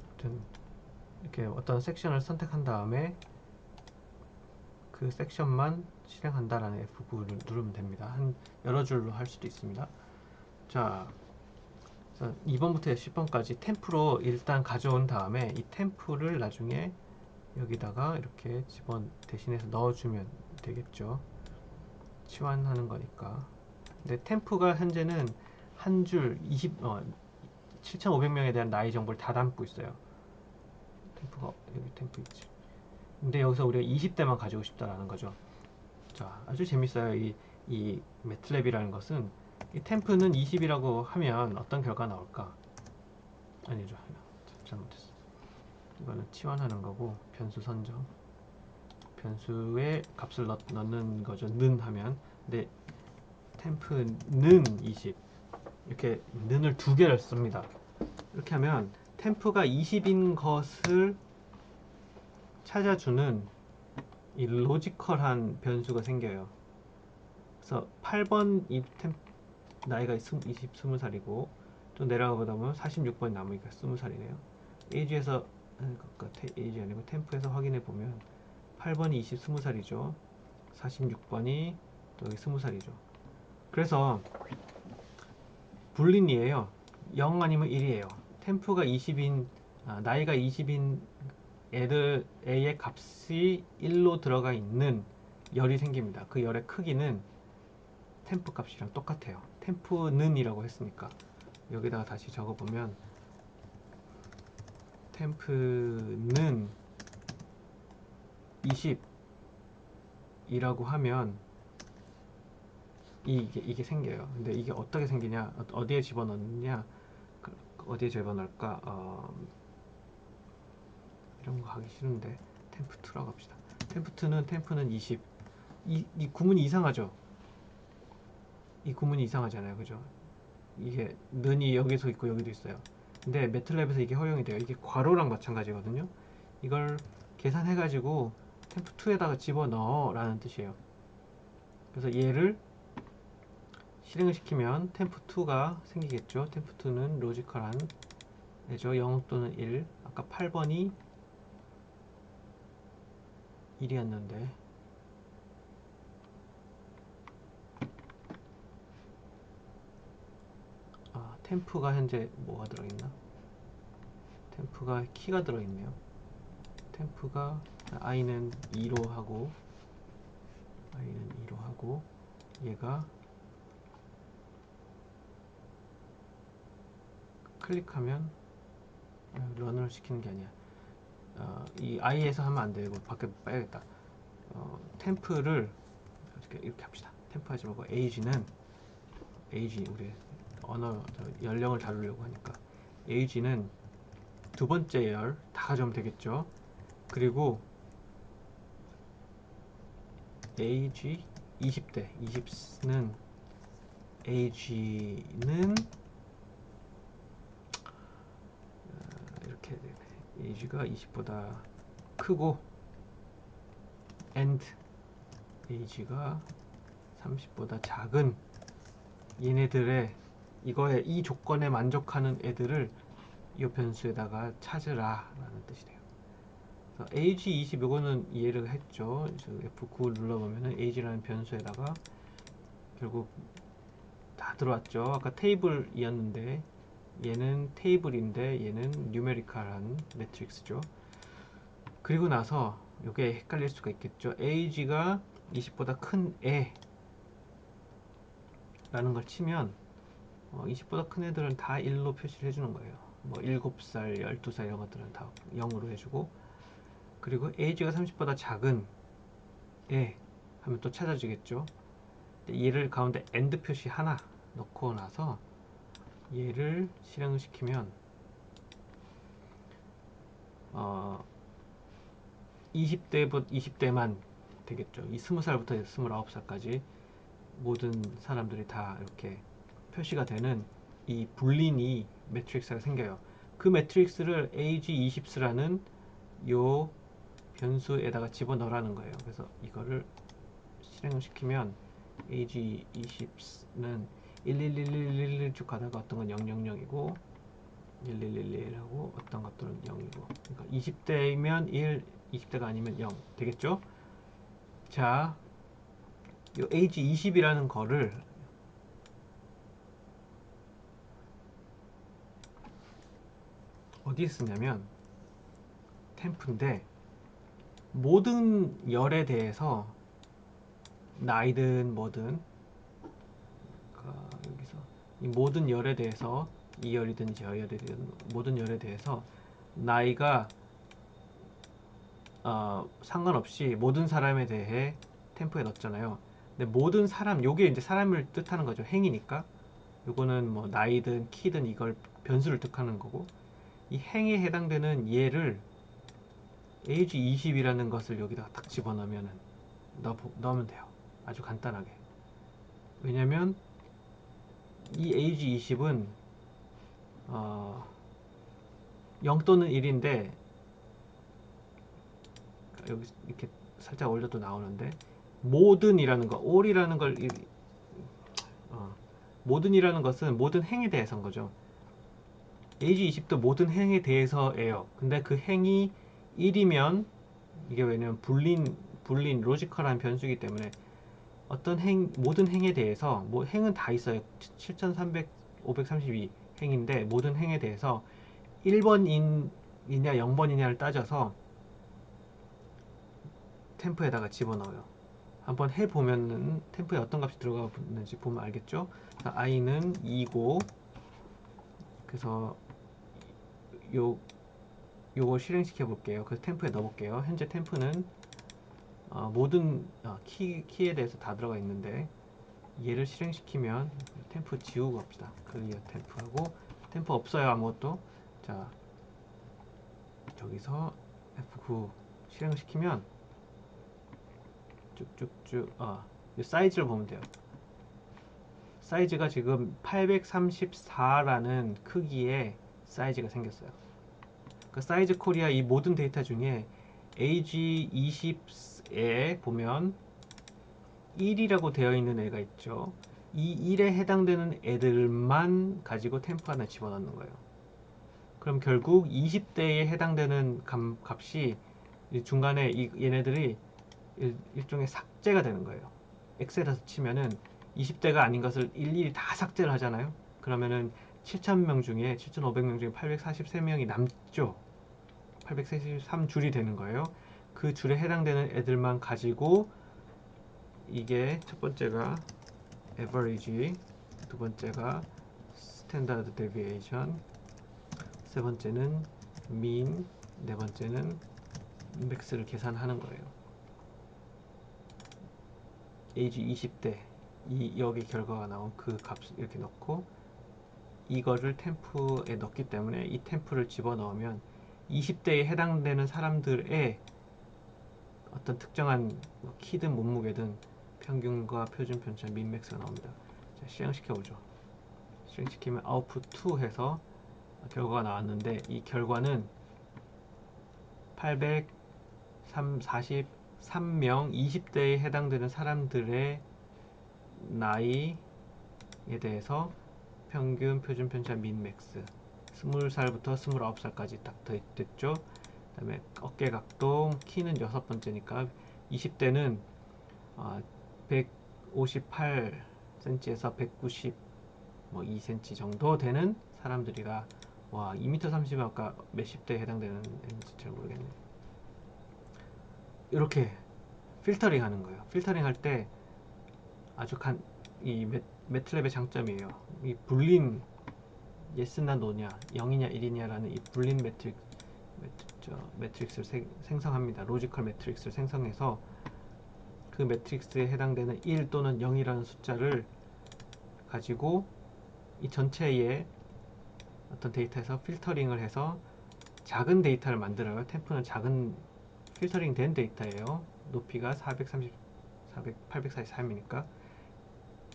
아무튼 이렇게 어떤 섹션을 선택한 다음에 그 섹션만 실행한다라는 F9를 누르면 됩니다. 한 여러 줄로 할 수도 있습니다. 자, 2번부터 10번까지 템프로 일단 가져온 다음에 이 템프를 나중에 여기다가 이렇게 대신해서 넣어주면 되겠죠. 치환하는 거니까. 근데 템프가 현재는 한 줄 7,500명에 대한 나이 정보를 다 담고 있어요. 템프가 여기 템프 있지. 근데 여기서 우리가 20대만 가지고 싶다라는 거죠. 자, 아주 재밌어요. 이 매틀랩이라는 것은 이 템프는 20이라고 하면 어떤 결과 나올까? 아니죠. 잘못했어. 이거는 치환하는 거고 변수 선정. 변수에 값을 넣는 거죠. 는 하면. 근데 템프는 20 이렇게 는을 두 개를 씁니다. 이렇게 하면 템프가 20인 것을 찾아주는 이 로지컬한 변수가 생겨요. 그래서 8번 나이가 20살이고 또 내려가 보다 보면 46번이 남으니까 20살이네요. 에이지에서 에이지 아니고 템프에서 확인해 보면 8번이 20살이죠. 46번이 또 여기 20살이죠. 그래서 불린이에요. 0 아니면 1이에요. 템프가 20인 나이가 20인 애의 값이 1로 들어가 있는 열이 생깁니다. 그 열의 크기는 템프 값이랑 똑같아요. 템프는 이라고 했으니까 여기다가 다시 적어보면 템프는 20이라고 하면 이게 생겨요. 근데 이게 어떻게 생기냐, 어디에 집어넣느냐, 어디에 집어넣을까? 이런 거 하기 싫은데 템프2라고 합시다. 템프는 20. 이 구문이 이상하죠? 이 구문이 이상하잖아요, 그죠? 이게 는이 여기서 있고 여기도 있어요. 근데 매틀랩에서 이게 허용이 돼요. 이게 괄호랑 마찬가지거든요. 이걸 계산해가지고 템프2에다가 집어넣어 라는 뜻이에요. 그래서 얘를 실행을 시키면 템프2가 생기겠죠. 템프2는 로지컬한 애죠. 0 또는 1. 아까 8번이 1이었는데 템프가 현재 뭐가 들어있나? 템프가 키가 들어있네요. 템프가 i는 2로 하고 얘가 클릭하면 런을 시키는 게 아니야. 이 i에서 하면 안 되고 밖에 빼야겠다. 템프를 이렇게 합시다. 템프 하지 말고 에이지 우리 언어 연령을 다루려고 하니까 에이지는 두 번째 열 다 가져오면 되겠죠. 그리고 에이지 20대 20는 에이지는 이렇게 되네. 에이지가 20보다 크고 and 에이지가 30보다 작은 얘네들의 이 조건에 만족하는 애들을 이 변수에다가 찾으라 라는 뜻이 돼요. 그래서 age 20 요거는 이해를 했죠. F9 눌러보면은 age라는 변수에다가 결국 다 들어왔죠. 아까 테이블이었는데 얘는 테이블인데 얘는 뉴메리컬한 매트릭스죠. 그리고 나서 이게 헷갈릴 수가 있겠죠. age가 20보다 큰 애 라는 걸 치면 20보다 큰 애들은 다 1로 표시를 해주는 거예요. 뭐 7살, 12살 이런 것들은 다 0으로 해주고, 그리고 age가 30보다 작은 애 하면 또 찾아주겠죠. 얘를 가운데 AND 표시 하나 넣고 나서 얘를 실행을 시키면 20대만 되겠죠. 이 20살부터 29살까지 모든 사람들이 다 이렇게 표시가 되는 이 불린이 매트릭스가 생겨요. 그 매트릭스를 age20라는 요 변수에다가 집어넣으라는 거예요. 그래서 이거를 실행을 시키면 age20는 11111 쭉 가다가 어떤 건 000이고 1111하고 어떤 것들은 0이고, 그러니까 20대이면 1, 20대가 아니면 0 되겠죠? 자, 요 age20이라는 거를 어디에 쓰냐면 템프인데, 모든 열에 대해서 나이든 뭐든, 여기서 이 모든 열에 대해서 이 열이든 저 열이든 모든 열에 대해서 나이가 상관없이 모든 사람에 대해 템프에 넣었잖아요. 근데 모든 사람, 요게 이제 사람을 뜻하는 거죠. 행이니까 요거는 뭐 나이든 키든 이걸 변수를 뜻하는 거고, 이 행에 해당되는 얘를 age20이라는 것을 여기다가 딱 집어넣으면 넣으면 돼요. 아주 간단하게. 왜냐면 이 age20은 0 또는 1인데, 여기 이렇게 살짝 올려도 나오는데, 모든이라는 거, all이라는 걸 모든이라는 것은 모든 행에 대해서인 거죠. age20도 모든 행에 대해서예요. 근데 그 행이 1이면, 이게 왜냐면 불린 로지컬한 변수이기 때문에 어떤 모든 행에 대해서, 뭐 행은 다 있어요. 7332 행인데 모든 행에 대해서 1번이냐 0번이냐를 따져서 템프에다가 집어넣어요. 한번 해보면은 템프에 어떤 값이 들어가 있는지 보면 알겠죠? i는 2고, 그래서 요걸 실행시켜 볼게요. 그래서 템프에 넣어 볼게요. 현재 템프는 모든 키에 대해서 다 들어가 있는데, 얘를 실행시키면 템프 지우고 합시다. 클리어 템프하고, 템프 없어요 아무것도. 자, 저기서 F9 실행을 시키면 쭉쭉쭉 이 사이즈를 보면 돼요. 사이즈가 지금 834라는 크기의 사이즈가 생겼어요. 그 사이즈 코리아 이 모든 데이터 중에 age20에 보면 1이라고 되어 있는 애가 있죠. 이 1에 해당되는 애들만 가지고 템프 하나 집어넣는 거예요. 그럼 결국 20대에 해당되는 값이 중간에 얘네들이 일종의 삭제가 되는 거예요. 엑셀에서 치면은 20대가 아닌 것을 일일이 다 삭제를 하잖아요. 그러면은 7,000명 중에 7,500명 중에 843명이 남죠. 843줄이 되는 거예요. 그 줄에 해당되는 애들만 가지고, 이게 첫 번째가 average, 두 번째가 standard deviation, 세 번째는 mean, 네 번째는 max를 계산하는 거예요. age 20대 여기 결과가 나온 그 값을 이렇게 넣고 이거를 템프에 넣기 때문에 이 템프를 집어넣으면 20대에 해당되는 사람들의 어떤 특정한 뭐 키든 몸무게든 평균과 표준 편차 민맥스가 나옵니다. 자, 실행시켜보죠. 실행시키면 output 2 해서 결과가 나왔는데 이 결과는 843명 20대에 해당되는 사람들의 나이에 대해서 평균 표준 편차 민맥스 20살부터 29살까지 딱 됐죠. 그 다음에 어깨 각도 키는 여섯 번째니까 20대는 158cm에서 190 뭐 2cm 정도 되는 사람들이라 와 2m 30은 아까 몇십 대에 해당되는 애인지 잘 모르겠네. 이렇게 필터링 하는 거예요. 필터링 할 때 아주 이 매트랩의 장점이에요. 이 불린 예스나 노냐 0이냐 1이냐 라는 이 불린 매트릭스를 생성합니다. 로지컬 매트릭스를 생성해서 그 매트릭스에 해당되는 1 또는 0이라는 숫자를 가지고 이 전체의 어떤 데이터에서 필터링을 해서 작은 데이터를 만들어요. 템프는 작은 필터링 된 데이터예요. 높이가 843이니까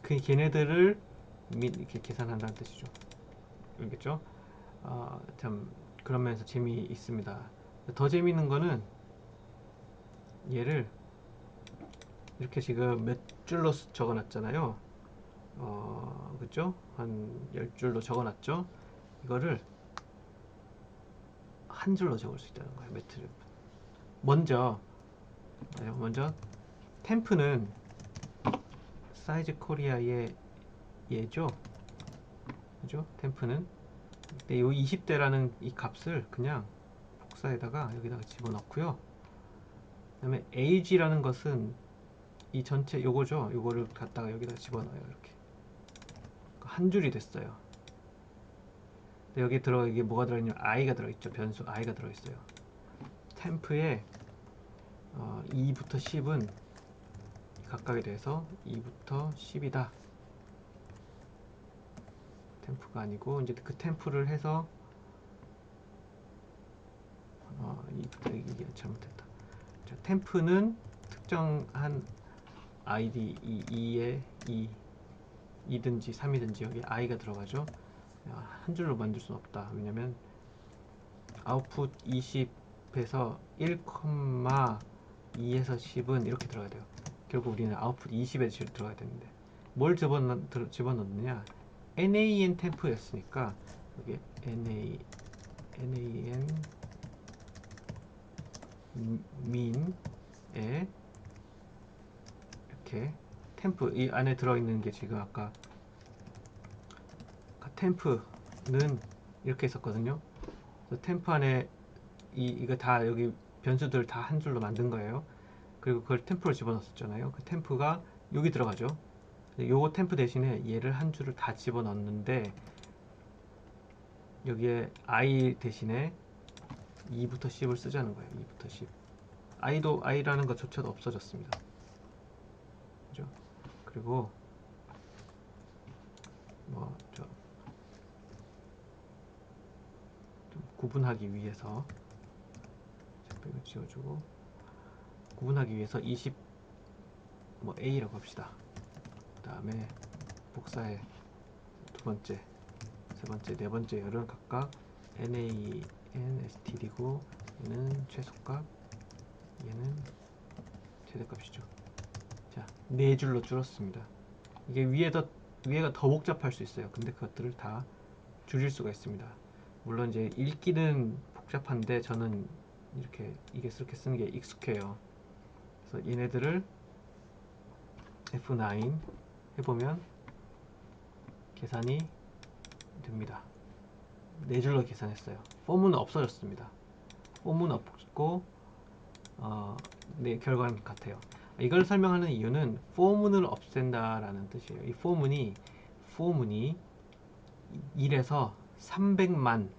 그 걔네들을 이렇게 계산한다는 뜻이죠. 알겠죠? 참 그런 면에서 재미있습니다. 더 재미있는 거는 얘를 이렇게 지금 몇 줄로 적어놨잖아요. 그죠? 한 10줄로 적어놨죠? 이거를 한 줄로 적을 수 있다는 거예요. 매트를. 먼저 템프는 사이즈 코리아의 얘죠. 그죠? 템프는 근데 이 20대라는 이 값을 그냥 복사에다가 여기다가 집어넣고요. 그 다음에 age라는 것은 이 전체 요거죠. 요거를 갖다가 여기다 집어넣어요. 이렇게 한 줄이 됐어요. 근데 여기 이게 뭐가 들어있냐면 i가 들어있죠. 변수 i가 들어있어요. 템프에 2부터 10은 각각에 대해서 2부터 10이다. 템프가 아니고 이제 그 템프를 해서 2부터 이게 잘못했다. 자, 템프는 특정한 id 2에 2든지 3이든지 여기 i가 들어가죠. 한 줄로 만들 수는 없다. 왜냐면 아웃풋 20에서 1,2에서 10은 이렇게 들어가야 돼요. 결국 우리는 아웃풋 20에 들어가야 되는데 뭘 집어넣느냐 NaN 템프였으니까 여기 NaN 민에 이렇게 템프 이 안에 들어있는 게 지금 아까 템프는 이렇게 했었거든요. 그래서 템프 안에 이거 다 여기 변수들 다 한 줄로 만든 거예요. 그리고 그걸 템프로 집어넣었잖아요. 그 템프가 여기 들어가죠. 요거 템프 대신에 얘를 한 줄을 다 집어넣는데 여기에 i 대신에 2부터 10을 쓰자는 거예요. 2부터 10. i라는 것조차도 없어졌습니다. 그죠? 그리고 좀 구분하기 위해서 이거 지워주고 구분하기 위해서 20 a라고 합시다. 그 다음에 복사해 두 번째, 세 번째, 네 번째 열은 각각 NaN,STD고 얘는 최소값, 얘는 최대값이죠. 자, 네 줄로 줄었습니다. 이게 위에가 더 복잡할 수 있어요. 근데 그것들을 다 줄일 수가 있습니다. 물론 이제 읽기는 복잡한데 저는 이렇게 쓰는 게 익숙해요. 그래서 얘네들을 F9 해보면 계산이 됩니다. 네 줄로 계산했어요. 폼은 없어졌습니다. 폼은 없고 네, 결과는 같아요. 이걸 설명하는 이유는 포문을 없앤다라는 뜻이에요. 이 포문이 1에서 300만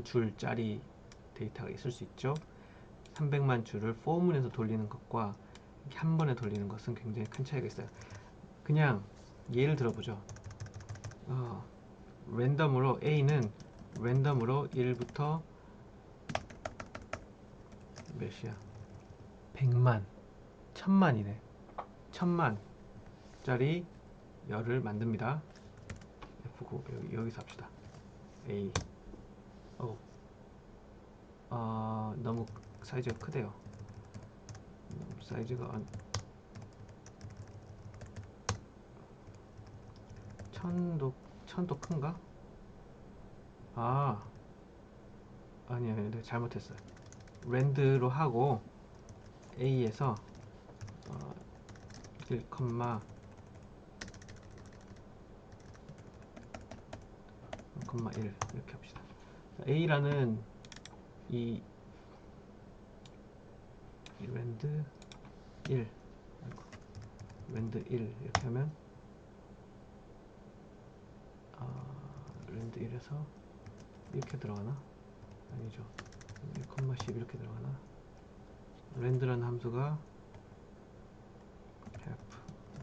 줄짜리 데이터가 있을 수 있죠. 300만 줄을 포문에서 돌리는 것과 이렇게 한 번에 돌리는 것은 굉장히 큰 차이가 있어요. 그냥 예를 들어보죠. 랜덤으로 A는 랜덤으로 1부터 몇이야? 100만, 1000만이네. 1000만짜리 열을 만듭니다. F9 여기서 합시다. A. 너무 사이즈가 크대요. 사이즈가 천도 큰가? 아니야, 내가 잘못했어요. 랜드로 하고 A에서 1, 1 이렇게 합시다. A라는 이 랜드 1 랜드 1 이렇게 하면 랜드 1에서 이렇게 들어가나? 아니죠. 1,10 이렇게 들어가나? 랜드라는 함수가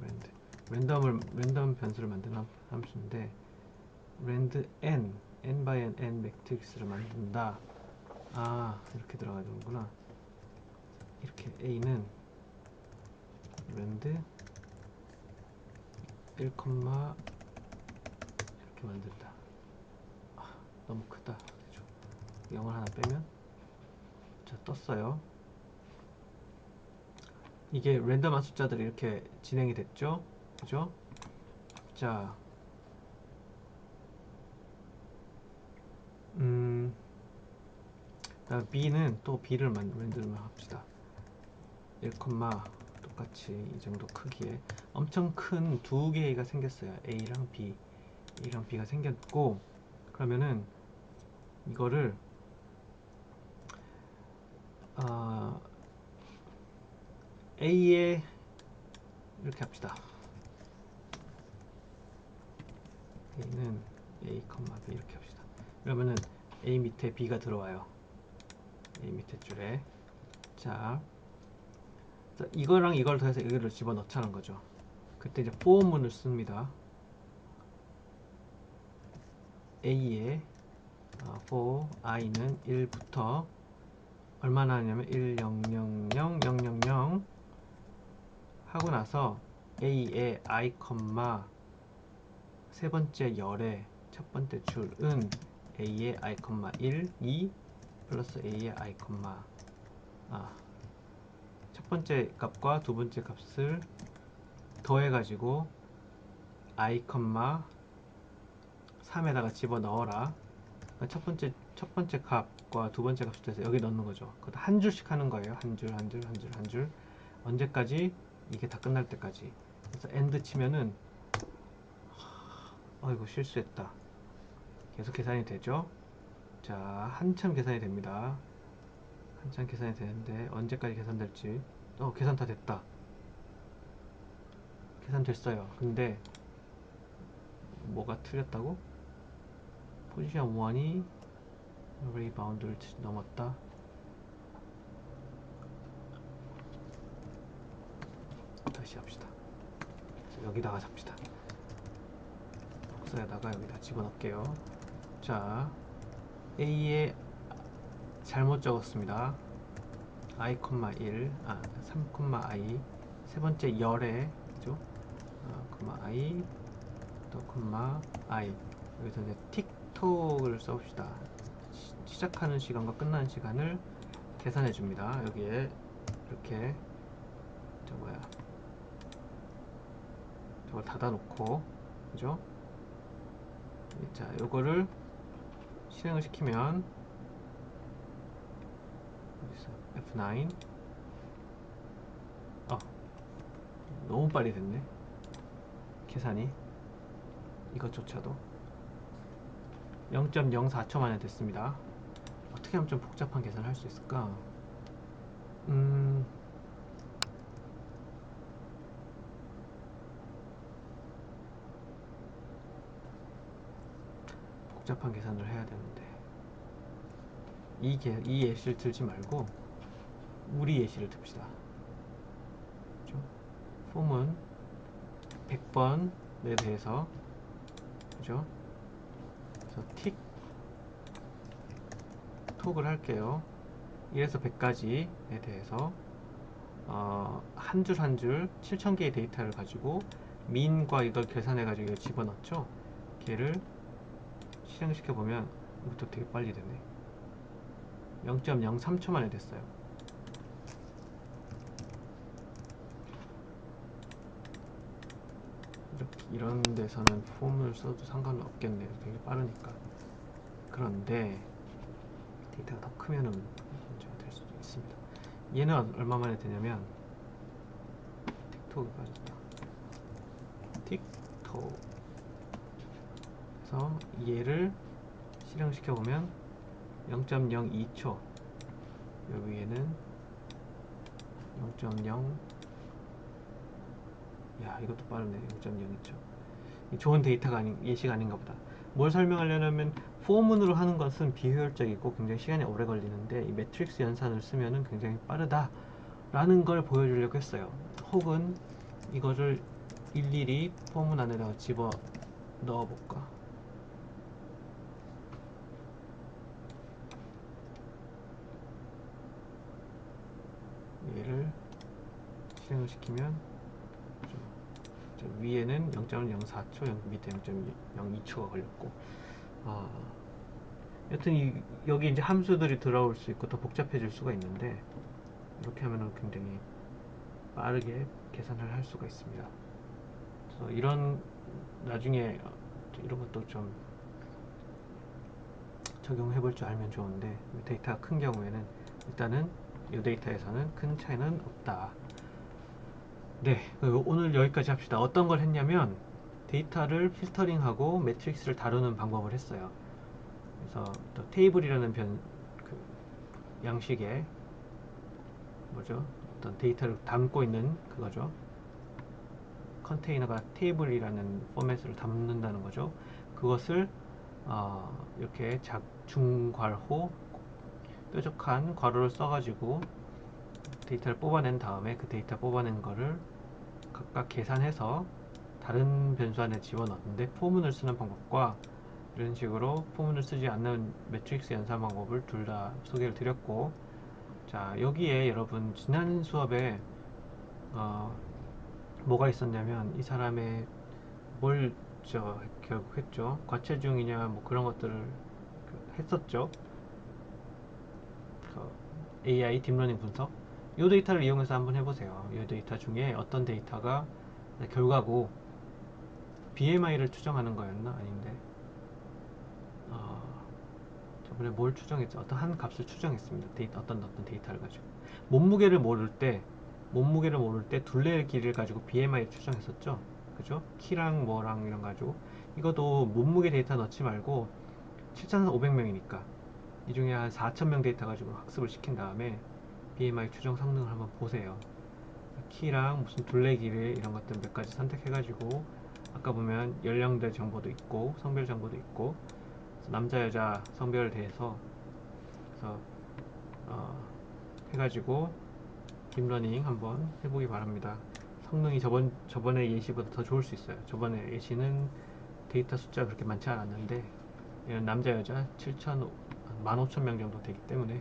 랜드 랜덤 변수를 만드는 함수인데 랜드 n by n 매트릭스를 만든다. 이렇게 들어가야 되는구나. 이렇게 A는 랜드 1, 이렇게 만든다. 너무 크다. 그죠? 0을 하나 빼면 자, 떴어요. 이게 랜덤한 숫자들이 이렇게 진행이 됐죠? 그죠? 자, 다음 B는 또 B를 만들면 합시다. 1, 똑같이 이 정도 크기에 엄청 큰 두 개가 생겼어요. A랑 B가 생겼고, 그러면은 이거를 A에 이렇게 합시다. A는 A, B 이렇게 합시다. 그러면은 A 밑에 B가 들어와요. A 밑에 줄에. 자, 이거랑 이걸 더해서 여기를 집어넣자는 거죠. 그때 이제 포문을 씁니다. A에 for i는 1부터 얼마나 하냐면 1, 0, 0, 0, 0, 0, 0 하고 나서 A의 i, 세 번째 열의 첫 번째 줄은 A의 i, 1, 2 플러스 A의 i, 첫 번째 값과 두 번째 값을 더해가지고 i, 3에다가 집어넣어라. 첫 번째 값과 두 번째 값을 더해서 여기 넣는 거죠. 그것도 한 줄씩 하는 거예요. 한 줄. 언제까지? 이게 다 끝날 때까지. 그래서 end 치면은 이거 실수했다. 계속 계산이 되죠. 자, 한참 계산이 됩니다. 한참 계산이 되는데 언제까지 계산될지. 계산 다 됐다. 계산됐어요. 근데 뭐가 틀렸다고? 포지션 1이 array bound를 넘었다. 다시 합시다. 여기다가 잡시다. 복사에다가 여기다 집어넣을게요. 자, A에 잘못 적었습니다. i, 1, 3, i 세 번째 열에 그죠? i 또 i 여기서 이제 틱톡을 써봅시다. 시작하는 시간과 끝나는 시간을 계산해 줍니다. 여기에 이렇게 저걸 닫아 놓고 그죠? 자, 요거를 실행을 시키면 F9 너무 빨리 됐네. 계산이 이것조차도 0.04초 만에 됐습니다. 어떻게 하면 좀 복잡한 계산을 할 수 있을까? 복잡한 계산을 해야 되는데 이 예시를 들지 말고 우리 예시를 듭시다. 폼은 100번에 대해서, 그죠? 그래서 톡을 할게요. 1에서 100까지에 대해서 한 줄 한 줄 7000개의 데이터를 가지고 민과 이걸 계산해 가지고 집어넣죠. 걔를 실행시켜 보면 이것도 되게 빨리 되네. 0.03초 만에 됐어요. 이런 데서는 폼을 써도 상관은 없겠네요. 굉장히 빠르니까. 그런데 데이터가 더 크면은 문제가 될 수도 있습니다. 얘는 얼마 만에 되냐면, 틱톡이 빠졌다. 틱톡. 그래서 얘를 실행시켜 보면 0.02초. 여기에는 0.0. 야, 이것도 빠르네. 0.02초. 좋은 데이터가 예시가 아닌가 보다. 뭘 설명하려면 포문으로 하는 것은 비효율적이고 굉장히 시간이 오래 걸리는데 이 매트릭스 연산을 쓰면은 굉장히 빠르다 라는 걸 보여주려고 했어요. 혹은 이거를 일일이 포문 안에다가 집어 넣어 볼까. 얘를 실행을 시키면 위에는 0.04초, 밑에 0.02초가 걸렸고, 여튼 여기 이제 함수들이 들어올 수 있고 더 복잡해질 수가 있는데, 이렇게 하면은 굉장히 빠르게 계산을 할 수가 있습니다. 그래서 나중에 이런 것도 좀 적용해 볼 줄 알면 좋은데, 데이터가 큰 경우에는 일단은 이 데이터에서는 큰 차이는 없다. 네, 오늘 여기까지 합시다. 어떤 걸 했냐면 데이터를 필터링하고 매트릭스를 다루는 방법을 했어요. 그래서 또 테이블이라는 양식에 뭐죠? 어떤 데이터를 담고 있는 그거죠. 컨테이너가 테이블이라는 포맷을 담는다는 거죠. 그것을 이렇게 중괄호 뾰족한 괄호를 써가지고 데이터를 뽑아낸 다음에 그 데이터 뽑아낸 거를 각각 계산해서 다른 변수 안에 집어넣는데 포문을 쓰는 방법과 이런 식으로 포문을 쓰지 않는 매트릭스 연산 방법을 둘 다 소개를 드렸고, 자, 여기에 여러분 지난 수업에 뭐가 있었냐면 이 사람의 뭘 결국 했죠. 과체중이냐 뭐 그런 것들을 했었죠. AI 딥러닝 분석. 이 데이터를 이용해서 한번 해보세요. 이 데이터 중에 어떤 데이터가 결과고 BMI를 추정하는 거였나? 아닌데 저번에 뭘 추정했죠? 어떤 한 값을 추정했습니다. 어떤 데이터를 가지고 몸무게를 모를 때 둘레의 길이를 가지고 BMI를 추정했었죠. 그죠? 키랑 뭐랑 이런 가지고 이것도 몸무게 데이터 넣지 말고 7,500명이니까 이 중에 한 4,000명 데이터 가지고 학습을 시킨 다음에 BMI 추정 성능을 한번 보세요. 키랑 무슨 둘레 길이 이런 것들 몇 가지 선택해가지고 아까 보면 연령대 정보도 있고 성별 정보도 있고 남자 여자 성별에 대해서 그래서 해가지고 딥러닝 한번 해보기 바랍니다. 성능이 저번에 예시보다 더 좋을 수 있어요. 저번에 예시는 데이터 숫자가 그렇게 많지 않았는데 얘는 남자 여자 15,000명 정도 되기 때문에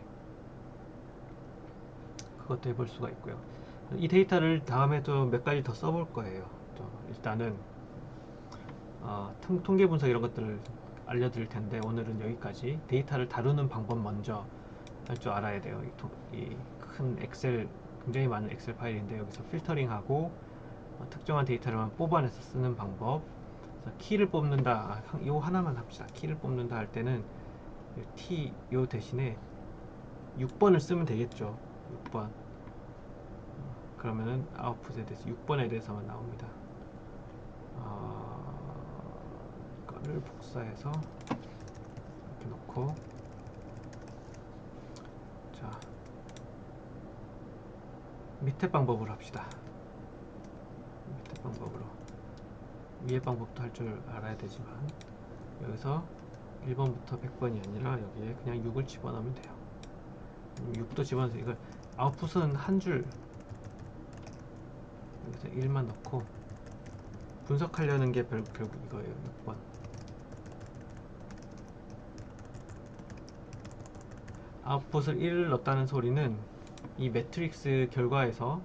그것도 해볼 수가 있고요. 이 데이터를 다음에 또 몇 가지 더 써볼 거예요. 일단은 통계 분석 이런 것들을 알려드릴 텐데 오늘은 여기까지. 데이터를 다루는 방법 먼저 할 줄 알아야 돼요. 이 큰 엑셀, 굉장히 많은 엑셀 파일인데 여기서 필터링하고 특정한 데이터를만 뽑아내서 쓰는 방법. 그래서 키를 뽑는다. 요 하나만 합시다. 키를 뽑는다 할 때는 요 대신에 6번을 쓰면 되겠죠. 6번. 그러면은 아웃풋에 대해서 6번에 대해서만 나옵니다. 이거를 복사해서 이렇게 놓고, 자, 밑에 방법으로 합시다. 밑에 방법으로. 위에 방법도 할 줄 알아야 되지만 여기서 1번부터 100번이 아니라 여기에 그냥 6을 집어넣으면 돼요. 6도 집어넣어서 이걸 아웃풋은 한 줄 여기서 1만 넣고 분석하려는 게 결국 이거예요. 6번. 아웃풋을 1을 넣었다는 소리는 이 매트릭스 결과에서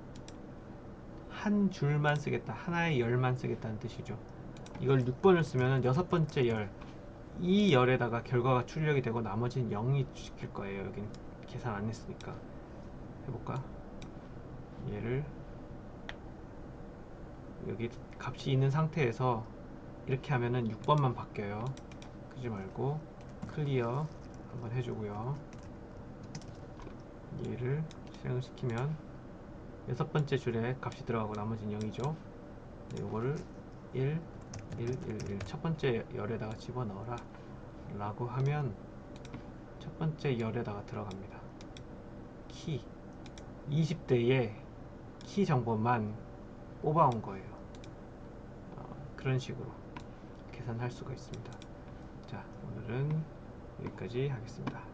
한 줄만 쓰겠다, 하나의 열만 쓰겠다는 뜻이죠. 이걸 6번을 쓰면 여섯 번째 열, 이 열에다가 결과가 출력이 되고 나머지는 0이 시킬 거예요. 여긴 계산 안 했으니까. 해볼까? 얘를 여기 값이 있는 상태에서 이렇게 하면은 6번만 바뀌어요. 그러지 말고 클리어 한번 해주고요. 얘를 실행을 시키면 여섯 번째 줄에 값이 들어가고 나머지는 0이죠. 이거를 1, 1, 1, 1 첫 번째 열에다가 집어넣어라 라고 하면 첫 번째 열에다가 들어갑니다. 키 20대의 키 정보만 뽑아온 거예요. 그런 식으로 계산할 수가 있습니다. 자, 오늘은 여기까지 하겠습니다.